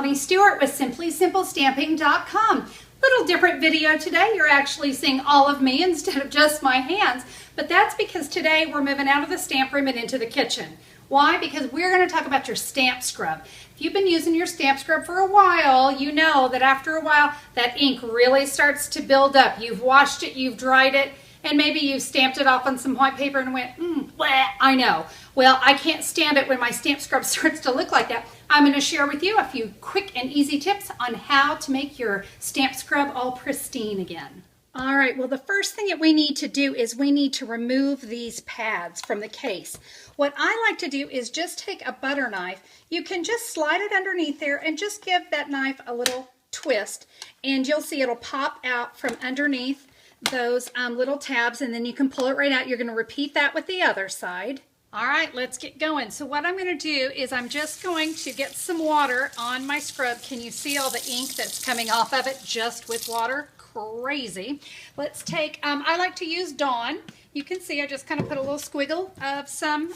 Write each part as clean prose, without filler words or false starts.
Connie Stewart with SimplySimpleStamping.com. Little different video today. You're actually seeing all of me instead of just my hands, but that's because today we're moving out of the stamp room and into the kitchen. Why? Because we're going to talk about your stamp scrub. If you've been using your stamp scrub for a while, you know that after a while that ink really starts to build up. You've washed it, you've dried it, and maybe you've stamped it off on some white paper and went, bleh, I know. Well, I can't stand it when my stamp scrub starts to look like that. I'm going to share with you a few quick and easy tips on how to make your stamp scrub all pristine again. All right, well, the first thing that we need to do is we need to remove these pads from the case. What I like to do is just take a butter knife. You can just slide it underneath there and just give that knife a little twist, and you'll see it'll pop out from underneath those little tabs, and then you can pull it right out. You're going to repeat that with the other side. All right, let's get going. So what I'm going to do is I'm just going to get some water on my scrub. Can you see all the ink that's coming off of it just with water? Crazy. Let's take, I like to use Dawn. You can see I just kind of put a little squiggle of some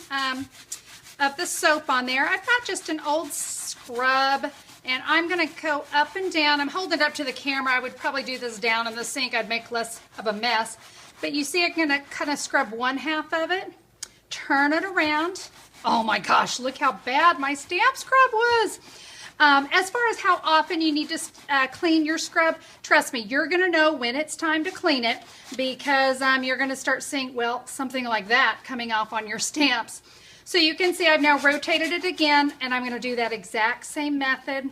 of the soap on there. I've got just an old scrub, and I'm going to go up and down. I'm holding it up to the camera. I would probably do this down in the sink. I'd make less of a mess. But you see I'm going to kind of scrub one half of it, turn it around. Oh my gosh, look how bad my stamp scrub was. As far as how often you need to clean your scrub, trust me, you're going to know when it's time to clean it, because you're going to start seeing, well, something like that coming off on your stamps. So you can see I've now rotated it again, and I'm going to do that exact same method.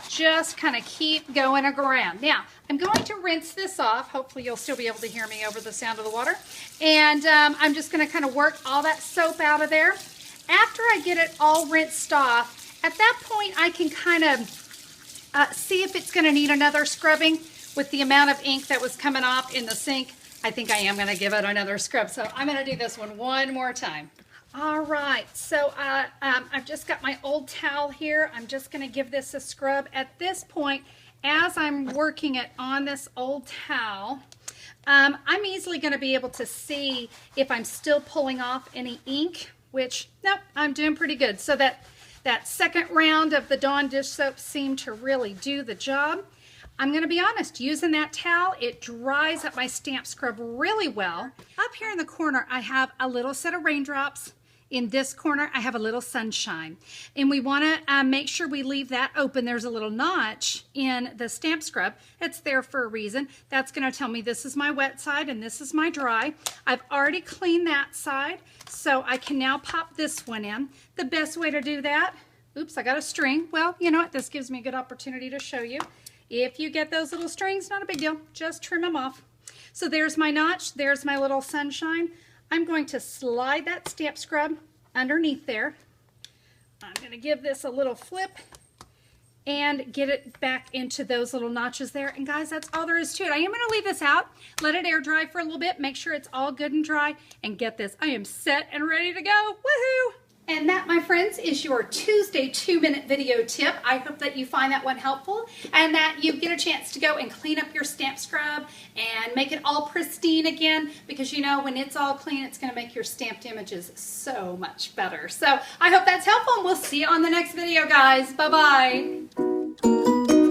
Just kind of keep going around. Now, I'm going to rinse this off. Hopefully you'll still be able to hear me over the sound of the water. And I'm just going to kind of work all that soap out of there. After I get it all rinsed off, at that point I can kind of see if it's going to need another scrubbing. With the amount of ink that was coming off in the sink, I think I am going to give it another scrub. So I'm going to do this one more time. All right, so I've just got my old towel here. I'm just going to give this a scrub. At this point, as I'm working it on this old towel, I'm easily going to be able to see if I'm still pulling off any ink, which, nope, I'm doing pretty good. So that second round of the Dawn dish soap seemed to really do the job. I'm going to be honest, using that towel, it dries up my stamp scrub really well. Up here in the corner, I have a little set of raindrops. In this corner, I have a little sunshine, and we want to make sure we leave that open. There's a little notch in the stamp scrub. It's there for a reason. That's going to tell me this is my wet side and this is my dry. I've already cleaned that side, so I can now pop this one in. The best way to do that, oops, I got a string. Well, you know what? This gives me a good opportunity to show you. If you get those little strings, not a big deal. Just trim them off. So there's my notch. There's my little sunshine. I'm going to slide that stamp scrub underneath there. I'm going to give this a little flip and get it back into those little notches there. And guys, that's all there is to it. I am going to leave this out, let it air dry for a little bit, make sure it's all good and dry, and get this. I am set and ready to go. Woohoo! And that, my friends, is your Tuesday 2-minute video tip. I hope that you find that one helpful and that you get a chance to go and clean up your stamp scrub and make it all pristine again, because you know when it's all clean, it's going to make your stamped images so much better. So I hope that's helpful, and we'll see you on the next video, guys. Bye-bye.